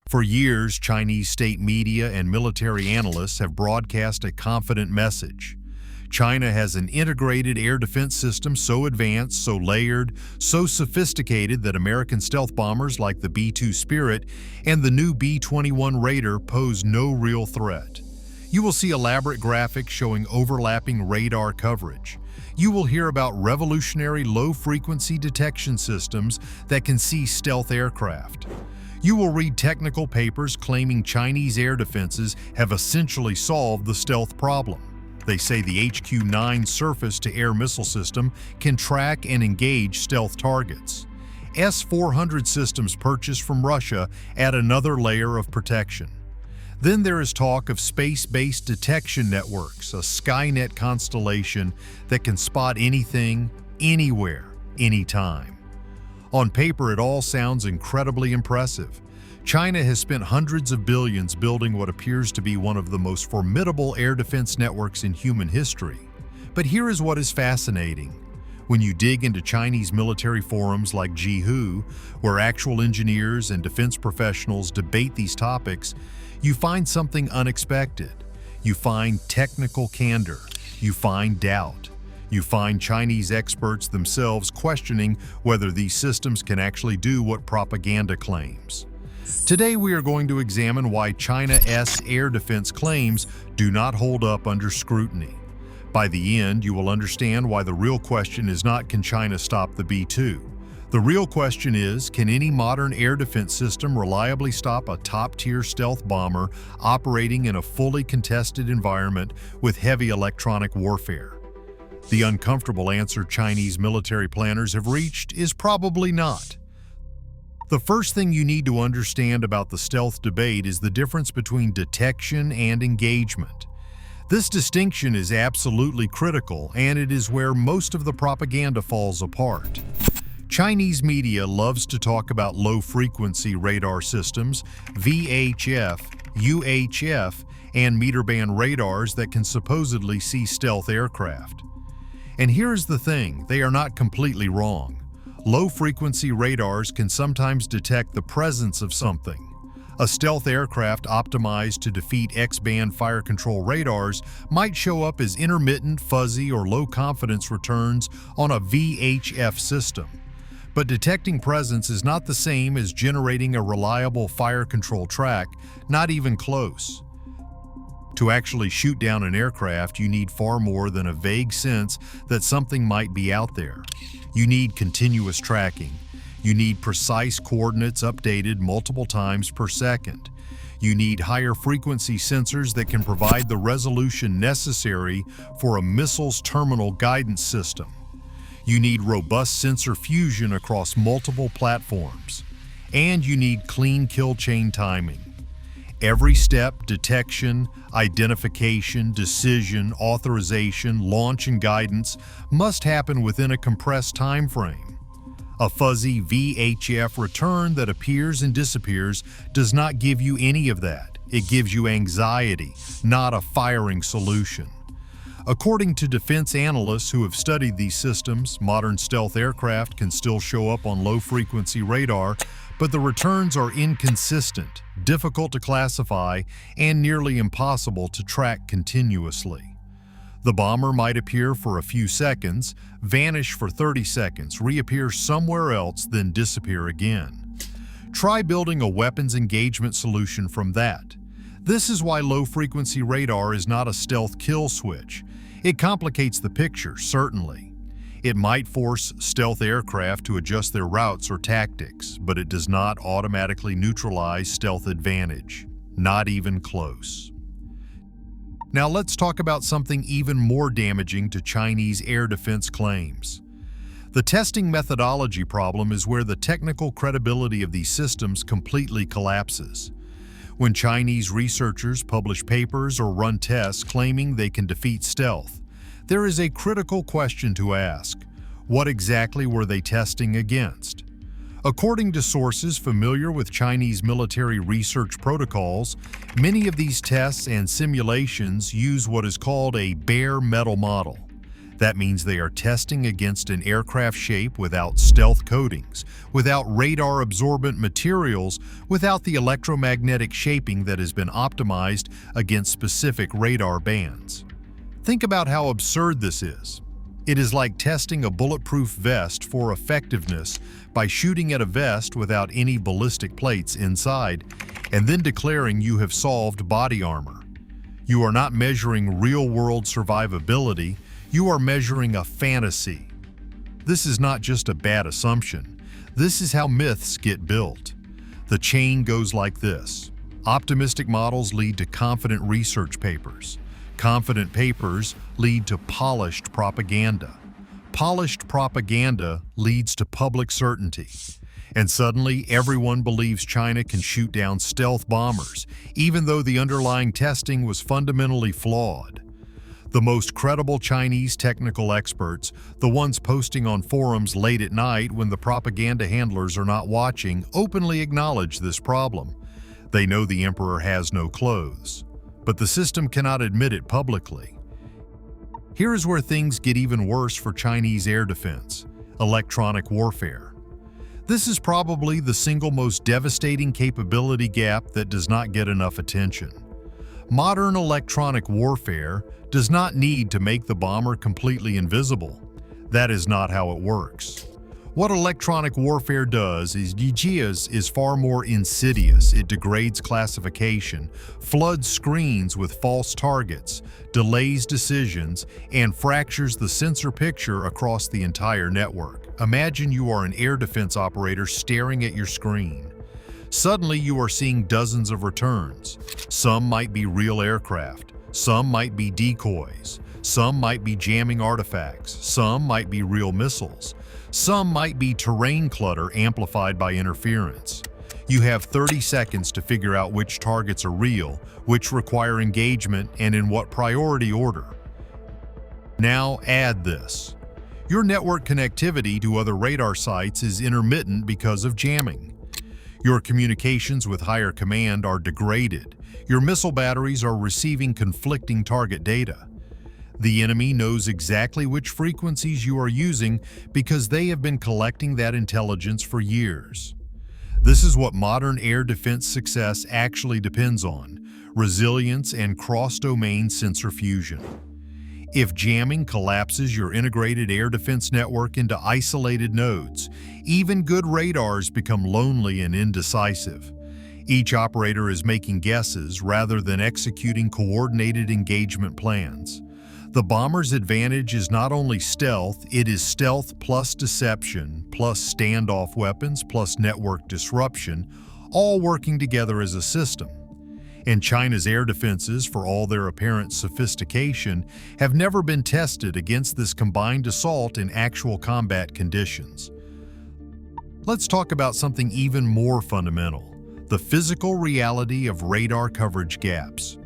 For years, Chinese state media and military analysts have broadcast a confident message. China has an integrated air defense system so advanced, so layered, so sophisticated that American stealth bombers like the B-2 Spirit and the new B-21 Raider pose no real threat. You will see elaborate graphics showing overlapping radar coverage. You will hear about revolutionary low-frequency detection systems that can see stealth aircraft. You will read technical papers claiming Chinese air defenses have essentially solved the stealth problem. They say the HQ-9 surface-to-air missile system can track and engage stealth targets. S-400 systems purchased from Russia add another layer of protection. Then there is talk of space-based detection networks, a Skynet constellation that can spot anything, anywhere, anytime. On paper, it all sounds incredibly impressive. China has spent hundreds of billions building what appears to be one of the most formidable air defense networks in human history. But here is what is fascinating. When you dig into Chinese military forums like Jihu, where actual engineers and defense professionals debate these topics, you find something unexpected. You find technical candor. You find doubt. You find Chinese experts themselves questioning whether these systems can actually do what propaganda claims. Today we are going to examine why China's air defense claims do not hold up under scrutiny. By the end, you will understand why the real question is not can China stop the B-2. The real question is, can any modern air defense system reliably stop a top-tier stealth bomber operating in a fully contested environment with heavy electronic warfare? The uncomfortable answer Chinese military planners have reached is probably not. The first thing you need to understand about the stealth debate is the difference between detection and engagement. This distinction is absolutely critical, and it is where most of the propaganda falls apart. Chinese media loves to talk about low-frequency radar systems, VHF, UHF, and meter-band radars that can supposedly see stealth aircraft. And here's the thing, they are not completely wrong. Low-frequency radars can sometimes detect the presence of something. A stealth aircraft optimized to defeat X-band fire control radars might show up as intermittent, fuzzy, or low-confidence returns on a VHF system. But detecting presence is not the same as generating a reliable fire control track, not even close. To actually shoot down an aircraft, you need far more than a vague sense that something might be out there. You need continuous tracking. You need precise coordinates updated multiple times per second. You need higher frequency sensors that can provide the resolution necessary for a missile's terminal guidance system. You need robust sensor fusion across multiple platforms. And you need clean kill chain timing. Every step, detection, identification, decision, authorization, launch, and guidance must happen within a compressed time frame. A fuzzy VHF return that appears and disappears does not give you any of that. It gives you anxiety, not a firing solution. According to defense analysts who have studied these systems, modern stealth aircraft can still show up on low-frequency radar, but the returns are inconsistent, difficult to classify, and nearly impossible to track continuously. The bomber might appear for a few seconds, vanish for 30 seconds, reappear somewhere else, then disappear again. Try building a weapons engagement solution from that. This is why low-frequency radar is not a stealth kill switch. It complicates the picture, certainly. It might force stealth aircraft to adjust their routes or tactics, but it does not automatically neutralize stealth advantage. Not even close. Now let's talk about something even more damaging to Chinese air defense claims. The testing methodology problem is where the technical credibility of these systems completely collapses. When Chinese researchers publish papers or run tests claiming they can defeat stealth, there is a critical question to ask. What exactly were they testing against? According to sources familiar with Chinese military research protocols, many of these tests and simulations use what is called a bare metal model. That means they are testing against an aircraft shape without stealth coatings, without radar-absorbent materials, without the electromagnetic shaping that has been optimized against specific radar bands. Think about how absurd this is. It is like testing a bulletproof vest for effectiveness by shooting at a vest without any ballistic plates inside, and then declaring you have solved body armor. You are not measuring real-world survivability, you are measuring a fantasy. This is not just a bad assumption. This is how myths get built. The chain goes like this. Optimistic models lead to confident research papers. Confident papers lead to polished propaganda. Polished propaganda leads to public certainty. And suddenly, everyone believes China can shoot down stealth bombers, even though the underlying testing was fundamentally flawed. The most credible Chinese technical experts, the ones posting on forums late at night when the propaganda handlers are not watching, openly acknowledge this problem. They know the emperor has no clothes, but the system cannot admit it publicly. Here is where things get even worse for Chinese air defense: electronic warfare. This is probably the single most devastating capability gap that does not get enough attention. Modern electronic warfare does not need to make the bomber completely invisible. That is not how it works. What electronic warfare does is far more insidious. It degrades classification, floods screens with false targets, delays decisions, and fractures the sensor picture across the entire network. Imagine you are an air defense operator staring at your screen. Suddenly you are seeing dozens of returns. Some might be real aircraft, some might be decoys, some might be jamming artifacts, some might be real missiles. Some might be terrain clutter amplified by interference. You have 30 seconds to figure out which targets are real, which require engagement, and in what priority order. Now add this. Your network connectivity to other radar sites is intermittent because of jamming. Your communications with higher command are degraded. Your missile batteries are receiving conflicting target data. The enemy knows exactly which frequencies you are using because they have been collecting that intelligence for years. This is what modern air defense success actually depends on: resilience and cross-domain sensor fusion. If jamming collapses your integrated air defense network into isolated nodes, even good radars become lonely and indecisive. Each operator is making guesses rather than executing coordinated engagement plans. The bomber's advantage is not only stealth, it is stealth plus deception, plus standoff weapons, plus network disruption, all working together as a system. And China's air defenses, for all their apparent sophistication, have never been tested against this combined assault in actual combat conditions. Let's talk about something even more fundamental: the physical reality of radar coverage gaps.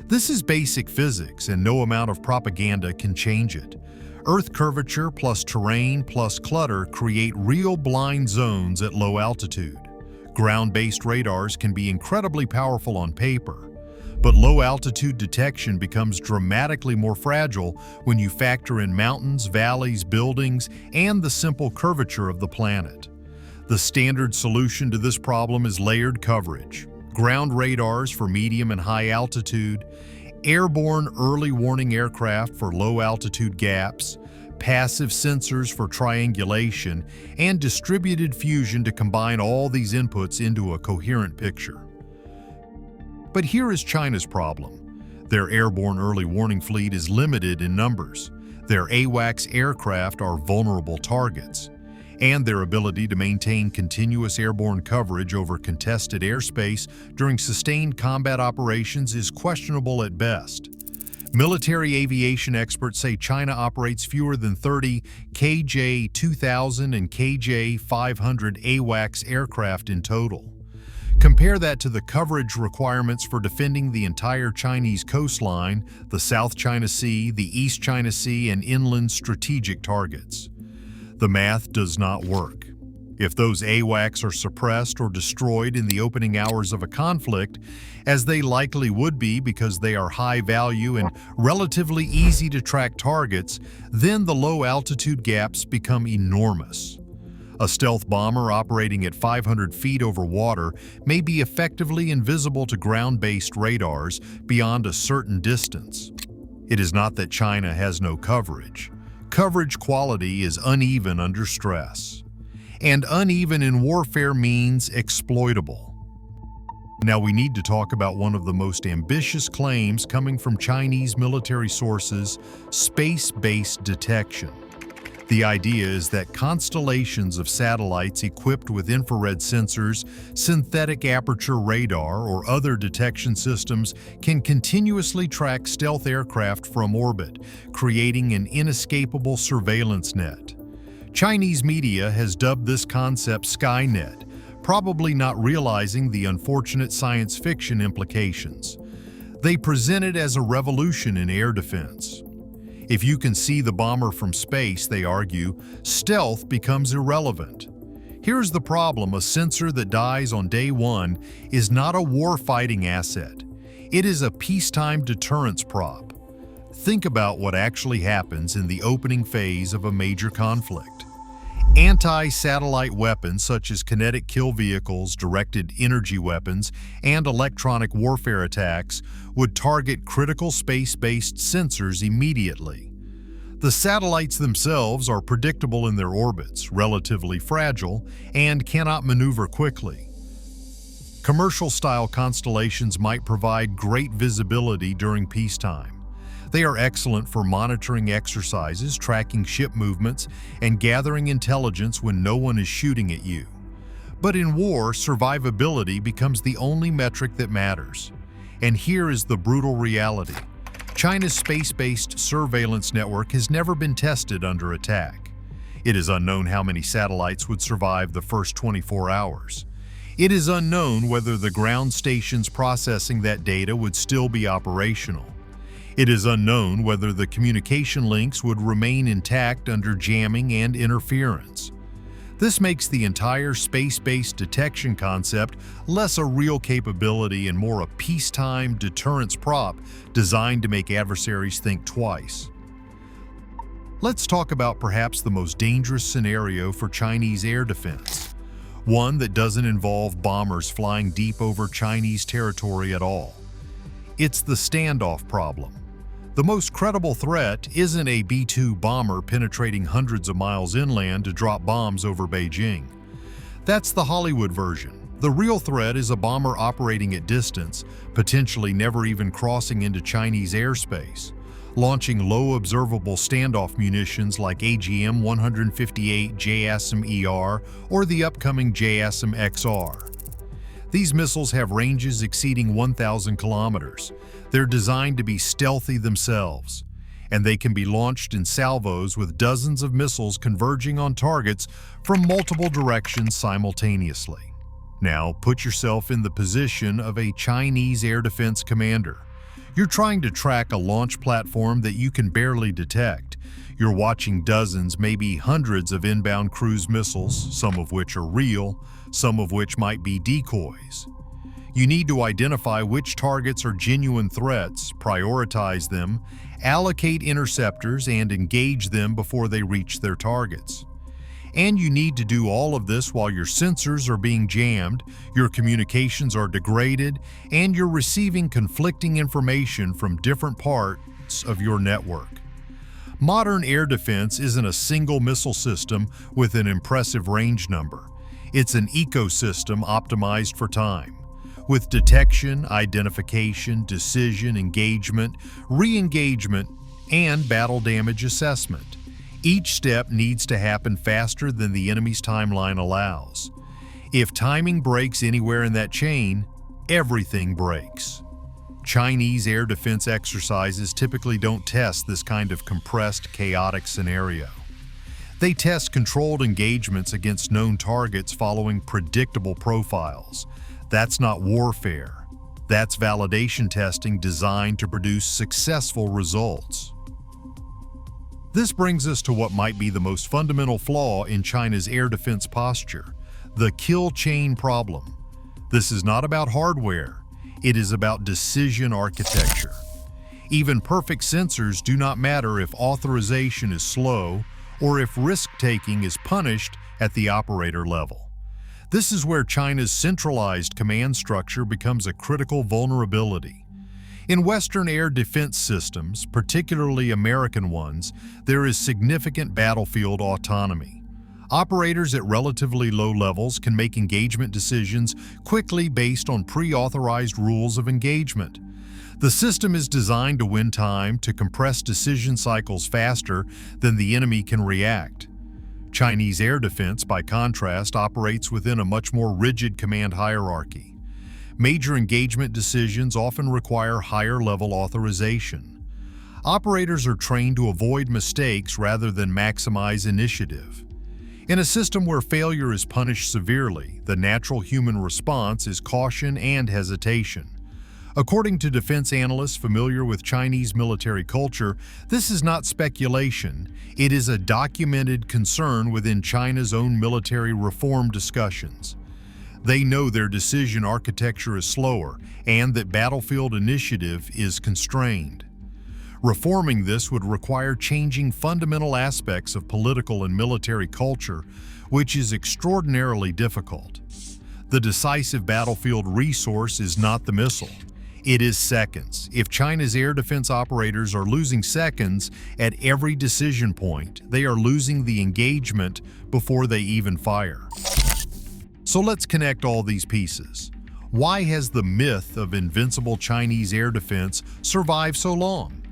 This is basic physics, and no amount of propaganda can change it. Earth curvature plus terrain plus clutter create real blind zones at low altitude. Ground-based radars can be incredibly powerful on paper, but low-altitude detection becomes dramatically more fragile when you factor in mountains, valleys, buildings, and the simple curvature of the planet. The standard solution to this problem is layered coverage. Ground radars for medium and high altitude, airborne early warning aircraft for low altitude gaps, passive sensors for triangulation, and distributed fusion to combine all these inputs into a coherent picture. But here is China's problem. Their airborne early warning fleet is limited in numbers. Their AWACS aircraft are vulnerable targets, and their ability to maintain continuous airborne coverage over contested airspace during sustained combat operations is questionable at best. Military aviation experts say China operates fewer than 30 KJ-2000 and KJ-500 AWACS aircraft in total. Compare that to the coverage requirements for defending the entire Chinese coastline, the South China Sea, the East China Sea, and inland strategic targets. The math does not work. If those AWACS are suppressed or destroyed in the opening hours of a conflict, as they likely would be because they are high value and relatively easy to track targets, then the low altitude gaps become enormous. A stealth bomber operating at 500 feet over water may be effectively invisible to ground-based radars beyond a certain distance. It is not that China has no coverage. Coverage quality is uneven under stress. And uneven in warfare means exploitable. Now we need to talk about one of the most ambitious claims coming from Chinese military sources: space-based detection. The idea is that constellations of satellites equipped with infrared sensors, synthetic aperture radar, or other detection systems can continuously track stealth aircraft from orbit, creating an inescapable surveillance net. Chinese media has dubbed this concept Skynet, probably not realizing the unfortunate science fiction implications. They present it as a revolution in air defense. If you can see the bomber from space, they argue, stealth becomes irrelevant. Here's the problem: a sensor that dies on day one is not a war-fighting asset. It is a peacetime deterrence prop. Think about what actually happens in the opening phase of a major conflict. Anti-satellite weapons such as kinetic kill vehicles, directed energy weapons, and electronic warfare attacks would target critical space-based sensors immediately. The satellites themselves are predictable in their orbits, relatively fragile, and cannot maneuver quickly. Commercial-style constellations might provide great visibility during peacetime. They are excellent for monitoring exercises, tracking ship movements, and gathering intelligence when no one is shooting at you. But in war, survivability becomes the only metric that matters. And here is the brutal reality: China's space-based surveillance network has never been tested under attack. It is unknown how many satellites would survive the first 24 hours. It is unknown whether the ground stations processing that data would still be operational. It is unknown whether the communication links would remain intact under jamming and interference. This makes the entire space-based detection concept less a real capability and more a peacetime deterrence prop designed to make adversaries think twice. Let's talk about perhaps the most dangerous scenario for Chinese air defense, one that doesn't involve bombers flying deep over Chinese territory at all. It's the standoff problem. The most credible threat isn't a B-2 bomber penetrating hundreds of miles inland to drop bombs over Beijing. That's the Hollywood version. The real threat is a bomber operating at distance, potentially never even crossing into Chinese airspace, launching low observable standoff munitions like AGM-158 JASSM-ER or the upcoming JASSM-XR. These missiles have ranges exceeding 1,000 kilometers. They're designed to be stealthy themselves, and they can be launched in salvos with dozens of missiles converging on targets from multiple directions simultaneously. Now, put yourself in the position of a Chinese air defense commander. You're trying to track a launch platform that you can barely detect. You're watching dozens, maybe hundreds of inbound cruise missiles, some of which are real, some of which might be decoys. You need to identify which targets are genuine threats, prioritize them, allocate interceptors, and engage them before they reach their targets. And you need to do all of this while your sensors are being jammed, your communications are degraded, and you're receiving conflicting information from different parts of your network. Modern air defense isn't a single missile system with an impressive range number. It's an ecosystem optimized for time, with detection, identification, decision, engagement, re-engagement, and battle damage assessment. Each step needs to happen faster than the enemy's timeline allows. If timing breaks anywhere in that chain, everything breaks. Chinese air defense exercises typically don't test this kind of compressed, chaotic scenario. They test controlled engagements against known targets following predictable profiles. That's not warfare. That's validation testing designed to produce successful results. This brings us to what might be the most fundamental flaw in China's air defense posture: the kill chain problem. This is not about hardware, it is about decision architecture. Even perfect sensors do not matter if authorization is slow or if risk-taking is punished at the operator level. This is where China's centralized command structure becomes a critical vulnerability. In Western air defense systems, particularly American ones, there is significant battlefield autonomy. Operators at relatively low levels can make engagement decisions quickly based on pre-authorized rules of engagement. The system is designed to win time, to compress decision cycles faster than the enemy can react. Chinese air defense, by contrast, operates within a much more rigid command hierarchy. Major engagement decisions often require higher-level authorization. Operators are trained to avoid mistakes rather than maximize initiative. In a system where failure is punished severely, the natural human response is caution and hesitation. According to defense analysts familiar with Chinese military culture, this is not speculation. It is a documented concern within China's own military reform discussions. They know their decision architecture is slower and that battlefield initiative is constrained. Reforming this would require changing fundamental aspects of political and military culture, which is extraordinarily difficult. The decisive battlefield resource is not the missile. It is seconds. If China's air defense operators are losing seconds at every decision point, they are losing the engagement before they even fire. So let's connect all these pieces. Why has the myth of invincible Chinese air defense survived so long?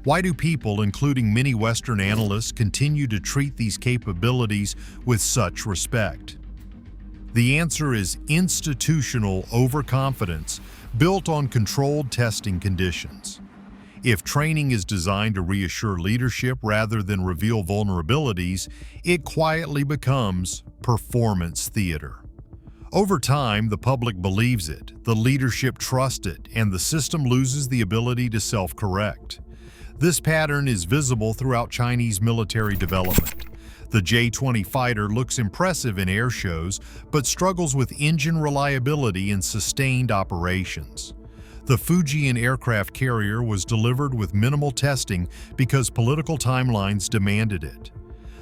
Why do people, including many Western analysts, continue to treat these capabilities with such respect? The answer is institutional overconfidence built on controlled testing conditions. If training is designed to reassure leadership rather than reveal vulnerabilities, it quietly becomes performance theater. Over time, the public believes it, the leadership trusts it, and the system loses the ability to self-correct. This pattern is visible throughout Chinese military development. The J-20 fighter looks impressive in air shows, but struggles with engine reliability in sustained operations. The Fujian aircraft carrier was delivered with minimal testing because political timelines demanded it.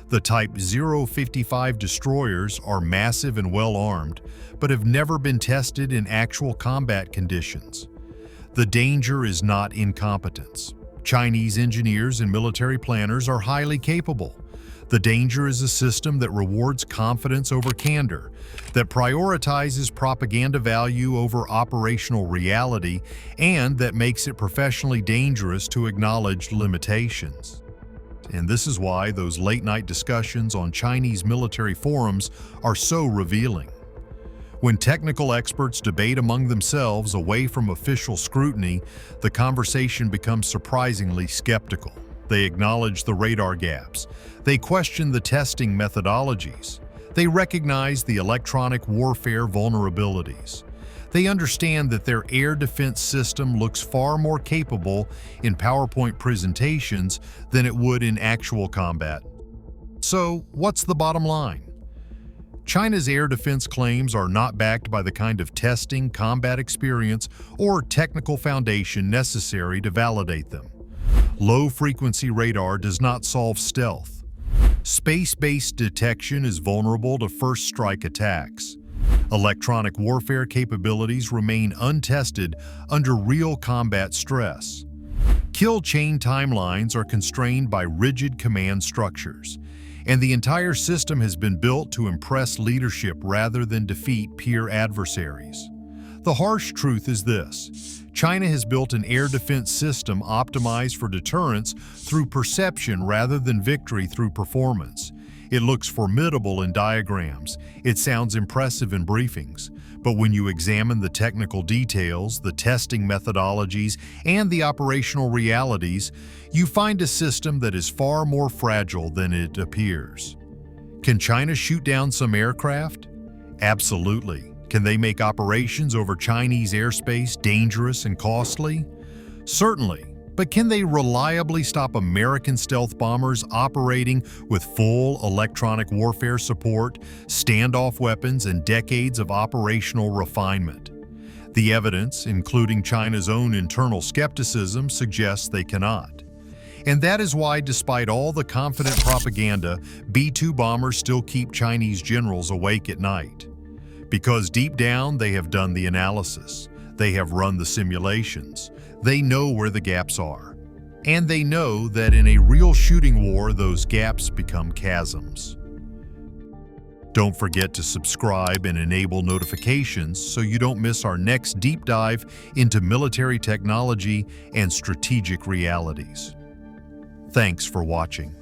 The Type 055 destroyers are massive and well-armed, but have never been tested in actual combat conditions. The danger is not incompetence. Chinese engineers and military planners are highly capable. The danger is a system that rewards confidence over candor, that prioritizes propaganda value over operational reality, and that makes it professionally dangerous to acknowledge limitations. And this is why those late-night discussions on Chinese military forums are so revealing. When technical experts debate among themselves away from official scrutiny, the conversation becomes surprisingly skeptical. They acknowledge the radar gaps. They question the testing methodologies. They recognize the electronic warfare vulnerabilities. They understand that their air defense system looks far more capable in PowerPoint presentations than it would in actual combat. So, what's the bottom line? China's air defense claims are not backed by the kind of testing, combat experience, or technical foundation necessary to validate them. Low-frequency radar does not solve stealth. Space-based detection is vulnerable to first-strike attacks. Electronic warfare capabilities remain untested under real combat stress. Kill chain timelines are constrained by rigid command structures, and the entire system has been built to impress leadership rather than defeat peer adversaries. The harsh truth is this: China has built an air defense system optimized for deterrence through perception rather than victory through performance. It looks formidable in diagrams, it sounds impressive in briefings, but when you examine the technical details, the testing methodologies, and the operational realities, you find a system that is far more fragile than it appears. Can China shoot down some aircraft? Absolutely. Can they make operations over Chinese airspace dangerous and costly? Certainly, But can they reliably stop American stealth bombers operating with full electronic warfare support, standoff weapons, and decades of operational refinement? The evidence, including China's own internal skepticism, suggests they cannot. And that is why, despite all the confident propaganda, B-2 bombers still keep Chinese generals awake at night. Because deep down, they have done the analysis. They have run the simulations. They know where the gaps are. And they know that in a real shooting war, those gaps become chasms. Don't forget to subscribe and enable notifications so you don't miss our next deep dive into military technology and strategic realities. Thanks for watching.